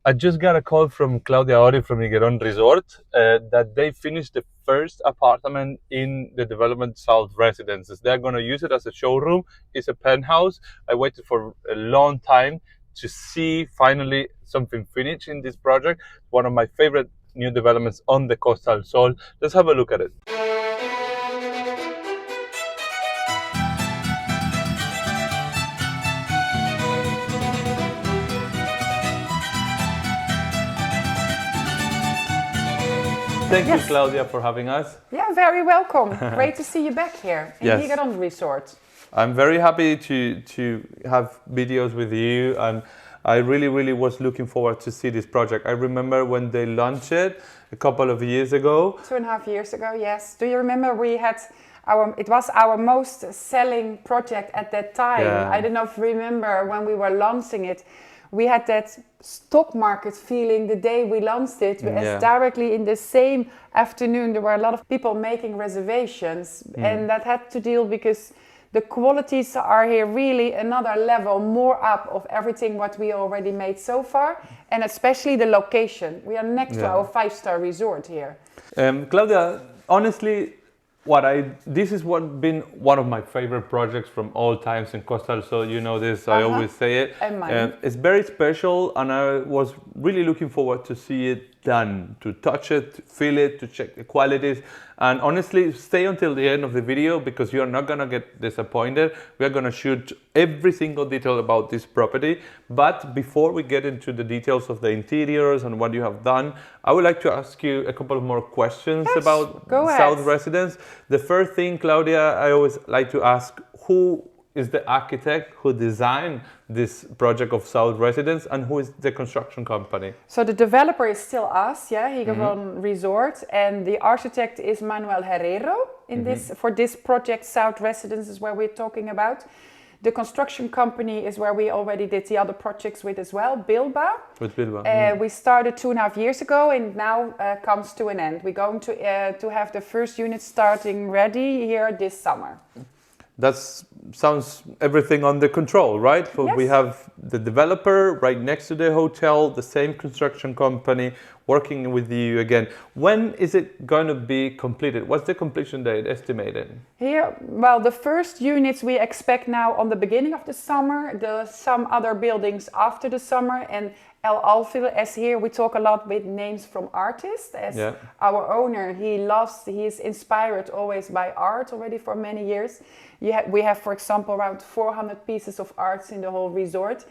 I just got a call from Claudia Ory from Higueron Resort that they finished the first apartment in the development South Residences. They're going to use it as a showroom. It's a penthouse. I waited for a long time to see finally something finished in this project. One of my favorite new developments on the Coastal Sol. Let's have a look at it. Thank you, Yes. Claudia, for having us. Yeah, very welcome. Great to see you back here in Yes. Higueron Resort. I'm very happy to have videos with you, and I really was looking forward to see this project. I remember when they launched it a couple of years ago. 2.5 years ago, yes. Do you remember we had it was our most selling project at that time. Yeah. I don't know if you remember when we were launching it. We had that stock market feeling the day we launched it. Yeah. As directly in the same afternoon, there were a lot of people making reservations. And that had to deal because the qualities are here really another level more up of everything what we already made so far, and especially the location. We are next to our 5-star resort here. Claudia, honestly, this is what been one of my favorite projects from all times in Coastal. So you know this, I always say it. And mine. It's very special, and I was really looking forward to see it done, to touch it, feel it, to check the qualities. And honestly, stay until the end of the video because you're not gonna get disappointed. We are gonna shoot every single detail about this property. But before we get into the details of the interiors and what you have done, I would like to ask you a couple of more questions about go ahead. South Residence. The first thing, Claudia, I always like to ask, who is the architect who designed this project of South Residence, and who is the construction company? So the developer is still us, Higueron Resort, and the architect is Manuel Herrero in for this project South Residences where we're talking about. The construction company is where we already did the other projects with as well, Bilba. With Bilba. We started 2.5 years ago, and now comes to an end. We're going to have the first unit starting ready here this summer. That sounds everything under control, right? So Yes. we have the developer right next to the hotel, the same construction company working with you again. When is it going to be completed? What's the completion date estimated? Here, well, the first units we expect now on the beginning of the summer, some other buildings after the summer, and El Alfil, as here we talk a lot with names from artists, as our owner, he is inspired always by art already for many years. We have, for example, around 400 pieces of art in the whole resort.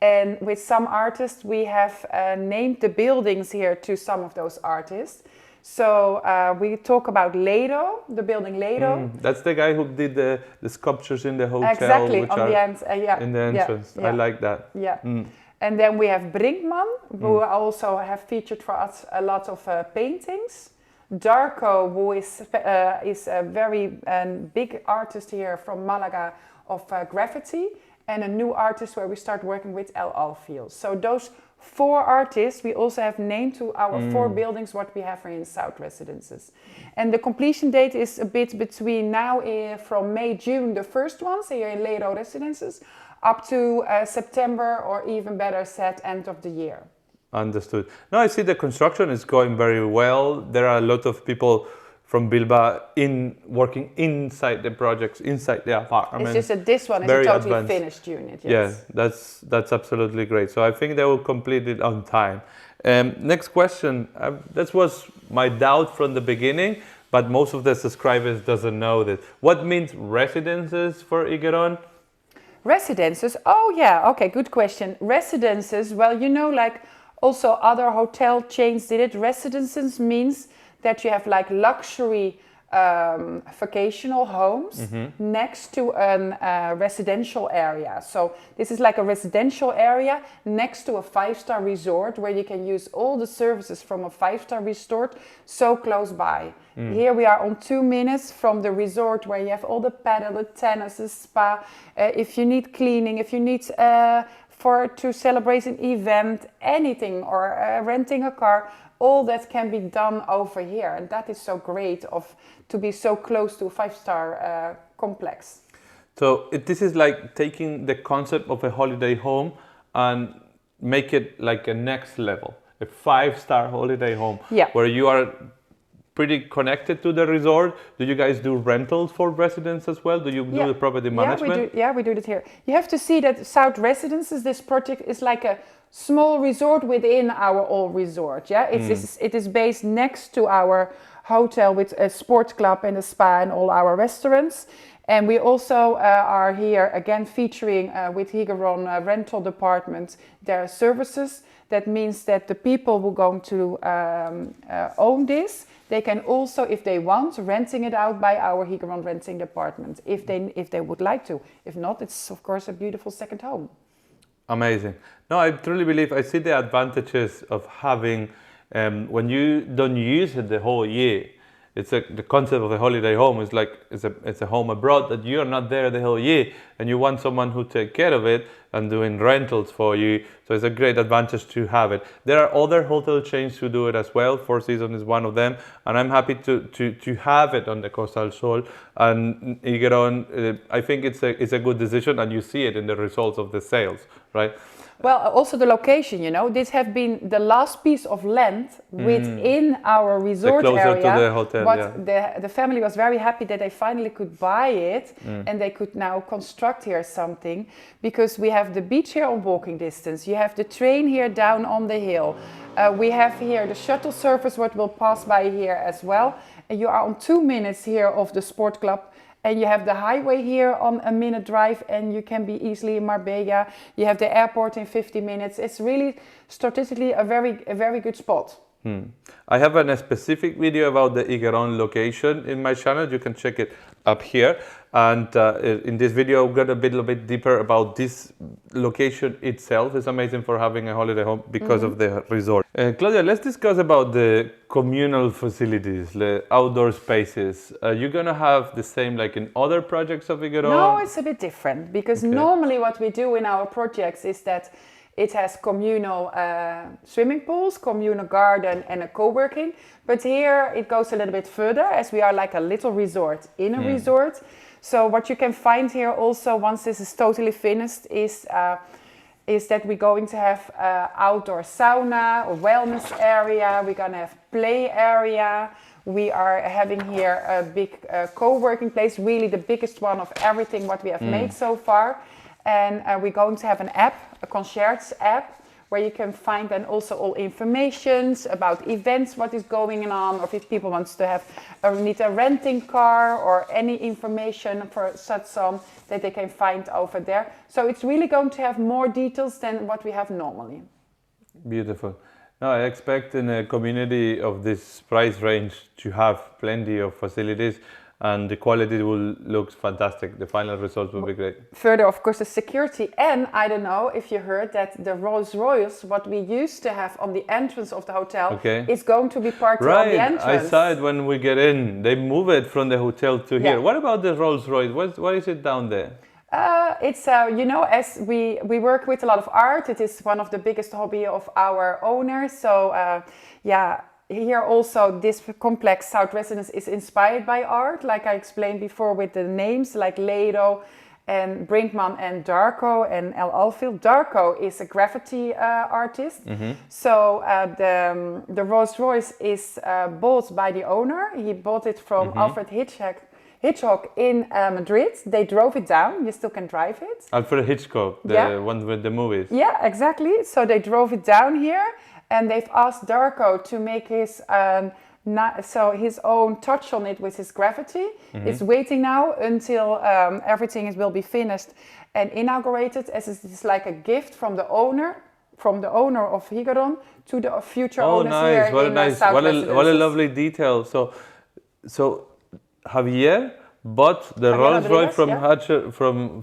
And with some artists, we have named the buildings here to some of those artists. So we talk about Ledo, the building Ledo. That's the guy who did the sculptures in the hotel. Exactly, which on are the end, in the entrance. I like that. Yeah. And then we have Brinkman, who also have featured for us a lot of paintings. Darko, who is a very big artist here from Malaga of graffiti, and a new artist where we start working with El Alfil. So those 4 artists we also have named to our 4 buildings what we have here in South Residences. And the completion date is a bit between now from May, June, the first ones here in Ledo Residences, up to September, or even better said, end of the year. Understood. Now I see the construction is going very well. There are a lot of people from Bilba working inside the projects, inside the apartment. It's just that this one is Very a totally advanced. finished unit. Yes. Yeah, that's absolutely great. So I think they will complete it on time. Next question. That was my doubt from the beginning, but most of the subscribers doesn't know this. What means residences for Higueron? Residences? Oh yeah, okay, good question. Residences, well, like also other hotel chains did it. Residences means that you have like luxury vacational homes next to a residential area. So this is like a residential area next to a 5-star resort where you can use all the services from a 5-star resort so close by. Here we are on 2 minutes from the resort where you have all the paddle, the tennis, the spa. If you need cleaning, if you need to celebrate an event, anything, or renting a car, all that can be done over here, and that is so great to be so close to a 5-star complex. So this is like taking the concept of a holiday home and make it like a next level, a 5-star holiday home, Yeah. where you are pretty connected to the resort. Do you guys do rentals for residents as well? Do you do the property management? We do it here. You have to see that South Residences, this project is like a small resort within our old resort. Yeah, it is based next to our hotel with a sports club and a spa and all our restaurants. And we also are here again featuring with Higueron rental department their services. That means that the people who are going to own this, they can also, if they want, renting it out by our Higueron renting department, if they would like to. If not, it's of course a beautiful second home. Amazing. No, I truly believe, I see the advantages of having, when you don't use it the whole year, the concept of a holiday home is like, it's a home abroad that you are not there the whole year, and you want someone who take care of it and doing rentals for you. So it's a great advantage to have it. There are other hotel chains who do it as well. Four Seasons is one of them, and I'm happy to have it on the Costa del Sol. And Higueron, I think it's a good decision, and you see it in the results of the sales, right? Well, also the location, you know, this have been the last piece of land within our resort closer area. to the hotel, but the family was very happy that they finally could buy it and they could now construct here something, because we have the beach here on walking distance. You have the train here down on the hill. We have here the shuttle service, what will pass by here as well. And you are on 2 minutes here of the sport club. And you have the highway here on a minute drive, and you can be easily in Marbella. You have the airport in 50 minutes. It's really strategically a very good spot. I have a specific video about the Higueron location in my channel. You can check it up here. And in this video, I've got a little bit deeper about this location itself. It's amazing for having a holiday home because of the resort. Claudia, let's discuss about the communal facilities, the outdoor spaces. Are you going to have the same like in other projects of Higueron? No, it's a bit different, because normally what we do in our projects is that it has communal swimming pools, communal garden and a co-working. But here it goes a little bit further, as we are like a little resort in a resort. So what you can find here also, once this is totally finished, is that we're going to have outdoor sauna, a wellness area. We're going to have play area. We are having here a big co-working place, really the biggest one of everything what we have made so far. And we're going to have an app, a concierge app, where you can find then also all informations about events, what is going on, or if people want to have need a renting car or any information for such that they can find over there. So it's really going to have more details than what we have normally. Beautiful. No, I expect in a community of this price range to have plenty of facilities, and the quality will look fantastic. The final results will be great. Further, of course, the security. And I don't know if you heard that the Rolls Royce, what we used to have on the entrance of the hotel, is going to be parked on the entrance. I saw it when we get in. They move it from the hotel to here. What about the Rolls Royce? What is it down there? It's, you know, as we work with a lot of art, it is one of the biggest hobby of our owners. So, here also this complex South Residence is inspired by art, like I explained before with the names like Ledo and Brinkman and Darko and El Alfil. Darko is a graffiti artist. So the Rolls Royce is bought by the owner. He bought it from Alfred Hitchcock in Madrid. They drove it down. You still can drive it. Alfred Hitchcock, the one with the movies. Yeah, exactly. So they drove it down here. And they've asked Darko to make his his own touch on it with his graffiti. It's waiting now until everything will be finished and inaugurated, as it's like a gift from the owner of Higueron to the future owners here in South Residences. What a lovely detail. So Javier bought the Rolls Royce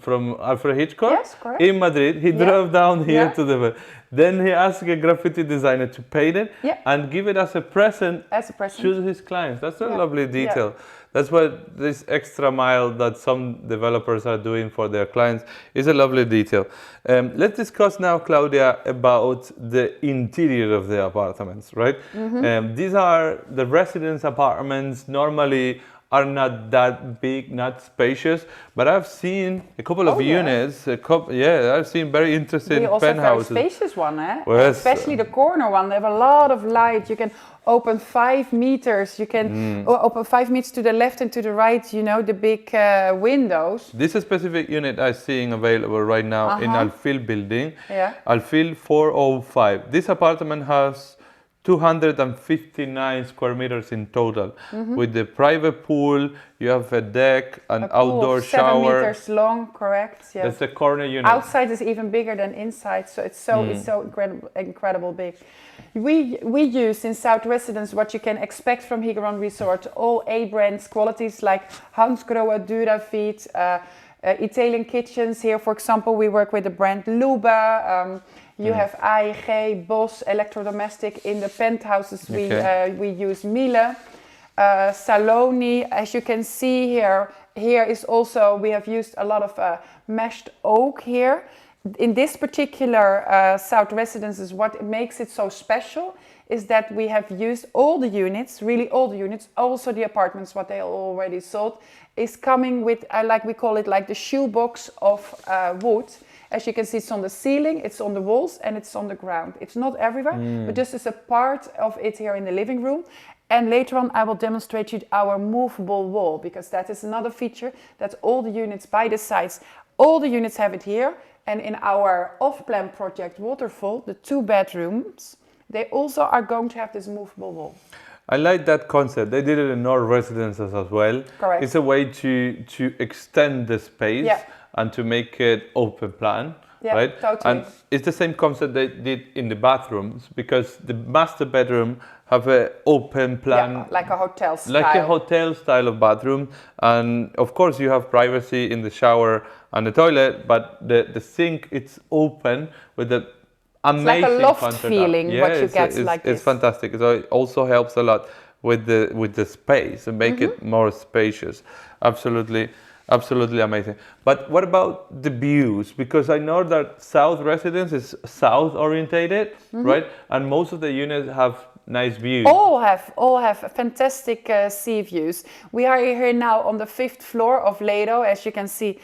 from Alfred Hitchcock in Madrid. He drove down here to the... Then he asked a graffiti designer to paint it and give it as a present to his clients. That's a lovely detail. That's what this extra mile that some developers are doing for their clients is a lovely detail. Let's discuss now, Claudia, about the interior of the apartments, right? These are the residence apartments. Normally are not that big, not spacious. But I've seen a couple of units. I've seen very interesting We also have a very penthouses. spacious one, eh? Yes. Especially the corner one. They have a lot of light. You can open 5 meters. You can open 5 meters to the left and to the right. You know, the big windows. This is a specific unit I'm seeing available right now in Alfil building. Yeah. Alfil 405. This apartment has 259 square meters in total. With the private pool, you have a deck, an outdoor shower. 7 meters long, correct? Yeah. That's the corner unit. Outside is even bigger than inside, so it's so incredible big. We use in South Residence what you can expect from Higueron Resort, all A brands qualities like Hansgrohe, Duravit, Italian kitchens. Here, for example, we work with the brand Luba. You have AEG, Bosch, Electrodomestic. In the penthouses, we use Miele, Saloni. As you can see here is also, we have used a lot of meshed oak here. In this particular South Residences, what makes it so special is that we have used all the units, really all the units, also the apartments, what they already sold, is coming with, like we call it, like the shoebox of wood. As you can see, it's on the ceiling, it's on the walls, and it's on the ground. It's not everywhere, but just as a part of it here in the living room. And later on, I will demonstrate you our movable wall, because that is another feature that all the units by the sides, all the units have it here. And in our off-plan project Waterfall, the 2 bedrooms, they also are going to have this movable wall. I like that concept. They did it in our residences as well. Correct. It's a way to extend the space and to make it open plan. Yeah, right? Totally. And it's the same concept they did in the bathrooms, because the master bedroom have an open plan. Yeah, like a hotel style. Like a hotel style of bathroom. And of course you have privacy in the shower and the toilet, but the sink, it's open with the amazing it's like a loft countertop. feeling, what you get like this. It's fantastic. So it also helps a lot with the space and make it more spacious. Absolutely amazing. But what about the views? Because I know that South Residence is south orientated, right? And most of the units have nice views. All have fantastic sea views. We are here now on the 5th floor of Ledo. As you can see,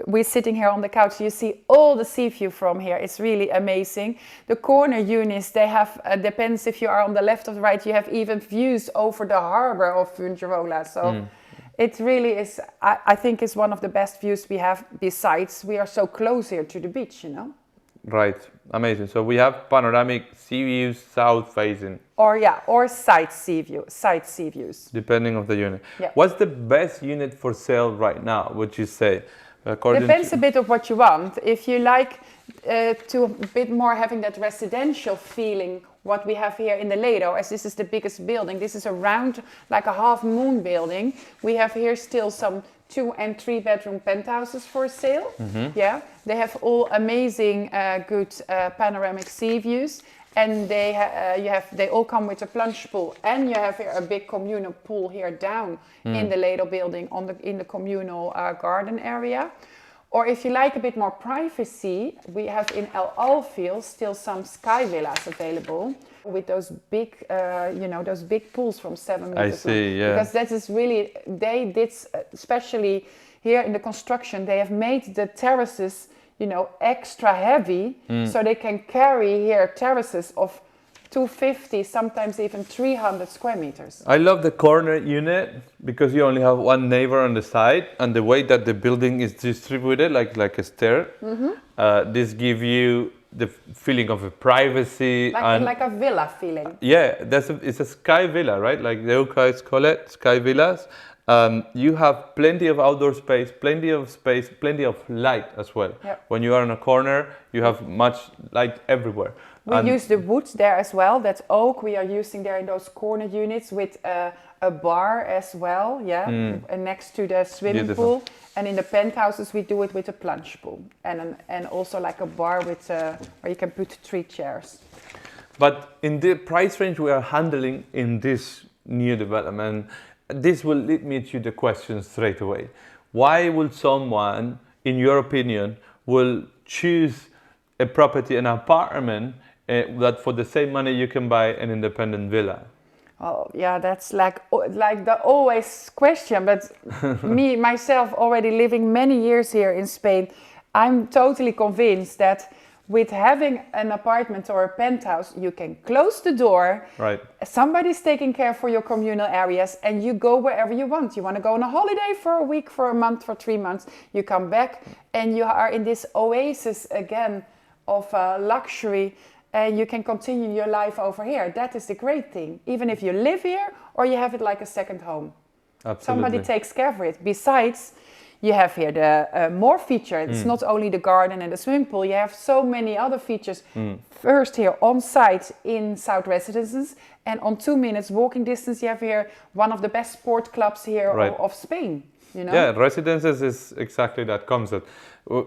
we're sitting here on the couch. You see all the sea view from here. It's really amazing. The corner units, they have, depends if you are on the left or the right, you have even views over the harbor of Fuengirola. So it really is, I think it's one of the best views we have, besides we are so close here to the beach, you know. Right, amazing. So we have panoramic sea views, south facing. Or side sea views. Depending on the unit. Yeah. What's the best unit for sale right now, would you say? Depends a bit of what you want. If you like to a bit more having that residential feeling, what we have here in the Ledo, as this is the biggest building, this is around like a half moon building. We have here still some 2 and 3 bedroom penthouses for sale. Yeah, they have all amazing, good panoramic sea views. And they all come with a plunge pool, and you have here a big communal pool here down in the Ledo building in the communal garden area. Or if you like a bit more privacy, we have in El Alfil still some sky villas available with those big, those big pools from 7 meters. I see, yeah. Because that is really, they did, especially here in the construction, they have made the terraces extra heavy, so they can carry here terraces of 250, sometimes even 300 square meters. I love the corner unit because you only have one neighbor on the side, and the way that the building is distributed, like a stair, this gives you the feeling of a privacy. Like a villa feeling. Yeah, it's a sky villa, right? Like the guys call it, sky villas. You have plenty of outdoor space, plenty of light as well. Yep. When you are in a corner, you have much light everywhere. We use the wood there as well. That's oak we are using there in those corner units with a bar as well, and next to the swimming pool. And in the penthouses we do it with a plunge pool and also like a bar with where you can put 3 chairs. But in the price range we are handling in this new development, this will lead me to the question straight away. Why will someone, in your opinion, will choose a property, an apartment, that for the same money you can buy an independent villa? Oh, yeah, that's like the always question. But me, myself, already living many years here in Spain, I'm totally convinced that with having an apartment or a penthouse, you can close the door. Right. Somebody's taking care for your communal areas, and you go wherever you want. You want to go on a holiday for a week, for a month, for 3 months. You come back, and you are in this oasis again of luxury. And you can continue your life over here. That is the great thing. Even if you live here or you have it like a second home. Absolutely. Somebody takes care of it. Besides, you have here the more features. It's not only the garden and the swimming pool. You have so many other features. First here on site in South Residences. And on 2 minutes walking distance, you have here one of the best sport clubs here of Spain. You know? Yeah, Residences is exactly that concept.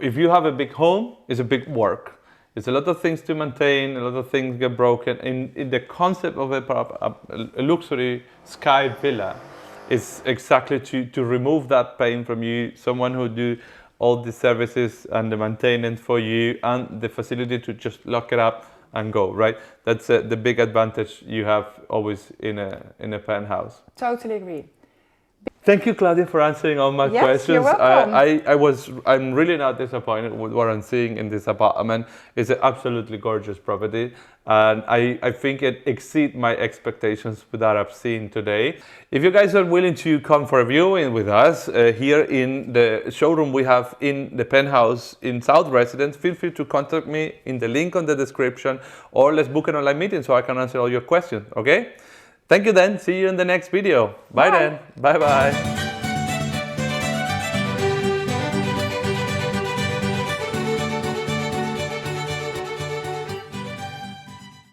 If you have a big home, it's a big work. It's a lot of things to maintain, a lot of things get broken. In the concept of a luxury sky villa is exactly to remove that pain from you, someone who do all the services and the maintenance for you and the facility to just lock it up and go, right? That's the big advantage you have always in a penthouse. Totally agree. Thank you, Claudia, for answering all my questions. You're welcome. I'm really not disappointed with what I'm seeing in this apartment. It's an absolutely gorgeous property, and I think it exceeds my expectations with that I've seen today. If you guys are willing to come for a viewing with us here in the showroom we have in the penthouse in South Residence, feel free to contact me in the link on the description, or let's book an online meeting so I can answer all your questions. Okay? Thank you then. See you in the next video. Bye then. Bye bye.